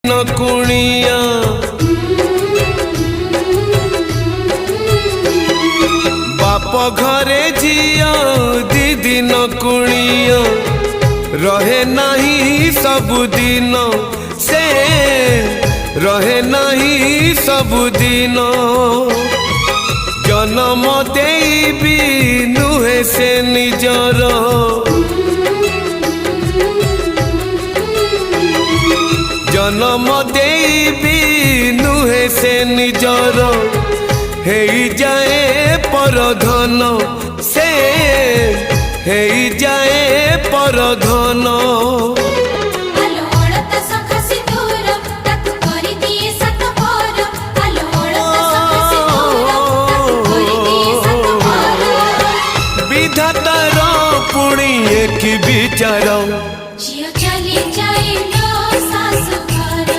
न कुणिया बाप घरे झिया दीदी न कुणिया रहे नहीं सबुदिन से रहे नहीं सबुदिन जन्म देबी नुहे से निजर जन्म देबी नुहे से निजर हे जाए परधन से हे जाए परधन विधातार पुणी एक विचार